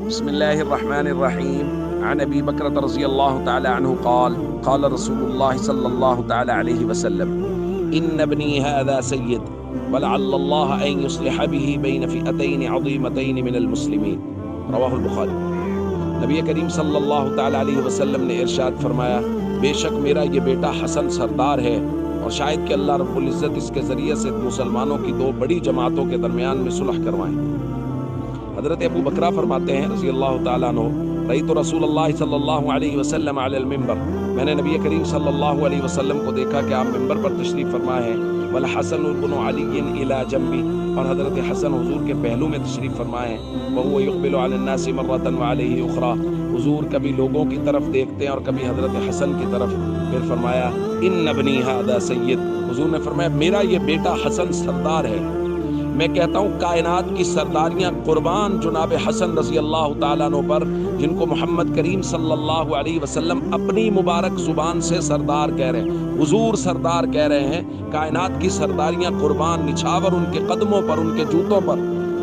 بسم الله الرحمن الرحيم. عن أبي بكرة رضي الله تعالى عنه قال قال رسول الله صلى الله تعالى عليه وسلم إن ابني هذا سيد ولعل الله أن يصلح به بين فئتين عظيمتين من المسلمين. رواہ البخاری. نبی کریم صلی اللہ تعالیٰ علیہ وسلم نے ارشاد فرمایا، بے شک میرا یہ بیٹا حسن سردار ہے، اور شاید کہ اللہ رب العزت اس کے ذریعے سے مسلمانوں کی دو بڑی جماعتوں کے درمیان میں صلح کروائیں۔ حضرت ابو بکرہ فرماتے ہیں رضی اللہ تعالیٰ عنہ، رأیت رسول اللہ صلی اللہ علیہ وسلم علی المنبر، میں نے نبی کریم صلی اللہ علیہ وسلم کو دیکھا کہ آپ ممبر پر تشریف فرما ہے، والحسن بن علی الی جنبی، اور حضرت حسن حضور کے پہلو میں تشریف فرما ہے، وهو يقبل على الناس مرة وعليه اخرى، حضور کبھی لوگوں کی طرف دیکھتے ہیں اور کبھی حضرت حسن کی طرف۔ پھر فرمایا ان ابنی هذا سید، حضور نے فرمایا میرا یہ بیٹا حسن سردار ہے، میں کہتا ہوں کائنات کی سرداریاں قربان جناب حسن رضی اللہ تعالیٰ عنہ پر، جن کو محمد کریم صلی اللہ علیہ وسلم اپنی مبارک زبان سے سردار کہہ رہے ہیں، حضور سردار کہہ رہے ہیں، کائنات کی سرداریاں قربان نچھاور ان کے قدموں پر، ان کے جوتوں پر،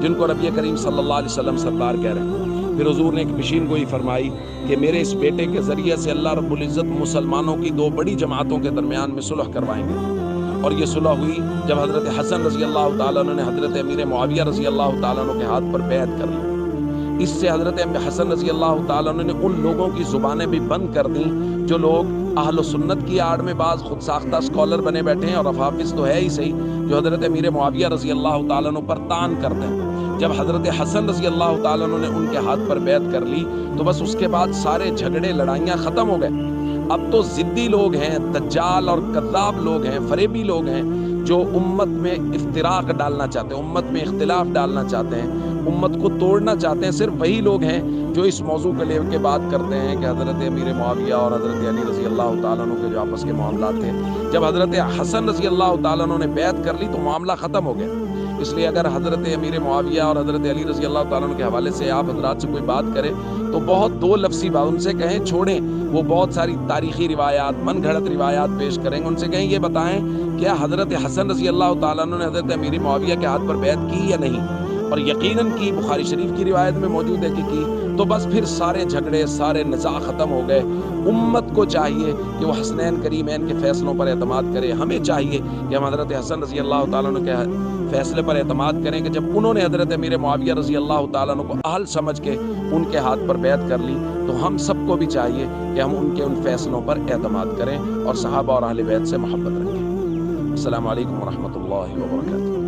جن کو نبی کریم صلی اللہ علیہ وسلم سردار کہہ رہے ہیں۔ پھر حضور نے ایک پیشین گوئی فرمائی کہ میرے اس بیٹے کے ذریعے سے اللہ رب العزت مسلمانوں کی دو بڑی جماعتوں کے درمیان میں صلح کروائیں گے۔ اور یہ صلح ہوئی جب حضرت حسن رضی اللہ تعالیٰ عنہ نے حضرت امیر معاویہ رضی اللہ تعالیٰ عنہ کے ہاتھ پر بیعت کر لی۔ اس سے حضرت حسن رضی اللہ تعالیٰ عنہ نے ان لوگوں کی زبانیں بھی بند کر دیں جو لوگ اہل سنت کی آڑ میں بعض خود ساختہ اسکالر بنے بیٹھے ہیں، اور حافظ تو ہے ہی صحیح، جو حضرت امیر معاویہ رضی اللہ تعالیٰ عنہ پر تان کرتے ہیں۔ جب حضرت حسن رضی اللہ تعالیٰ عنہ نے ان کے ہاتھ پر بیعت کر لی تو بس اس کے بعد سارے جھگڑے لڑائیاں ختم ہو گئے۔ اب تو ضدی لوگ ہیں، دجال اور کذاب لوگ ہیں، فریبی لوگ ہیں، جو امت میں افتراق ڈالنا چاہتے ہیں، امت میں اختلاف ڈالنا چاہتے ہیں، امت کو توڑنا چاہتے ہیں۔ صرف وہی لوگ ہیں جو اس موضوع کو لے کے بات کرتے ہیں کہ حضرت امیر معاویہ اور حضرت علی رضی اللہ تعالیٰ عنہ کے جو آپس کے معاملات تھے، جب حضرت حسن رضی اللہ تعالیٰ عنہ نے بیعت کر لی تو معاملہ ختم ہو گیا۔ اس لیے اگر حضرت امیر معاویہ اور حضرت علی رضی اللہ تعالیٰ عنہ کے حوالے سے آپ حضرات سے کوئی بات کریں تو بہت دو لفظی بات ان سے کہیں، چھوڑیں وہ بہت ساری تاریخی روایات، من گھڑت روایات پیش کریں گے، ان سے کہیں یہ بتائیں کیا حضرت حسن رضی اللہ تعالیٰ عنہ نے حضرت امیر معاویہ کے ہاتھ پر بیعت کی یا نہیں، اور یقیناً کی، بخاری شریف کی روایت میں موجود ہے کہ کی، تو بس پھر سارے جھگڑے، سارے نزاع ختم ہو گئے۔ امت کو چاہیے کہ وہ حسنین کریمین کے فیصلوں پر اعتماد کرے، ہمیں چاہیے کہ ہم حضرت حسن رضی اللہ تعالیٰ عنہ کے فیصلے پر اعتماد کریں کہ جب انہوں نے حضرت امیر معاویہ رضی اللہ تعالیٰ عنہ کو اہل سمجھ کے ان کے ہاتھ پر بیعت کر لی، تو ہم سب کو بھی چاہیے کہ ہم ان کے ان فیصلوں پر اعتماد کریں اور صحابہ اور اہل بیت سے محبت رکھیں۔ السلام علیکم ورحمۃ اللہ وبرکاتہ۔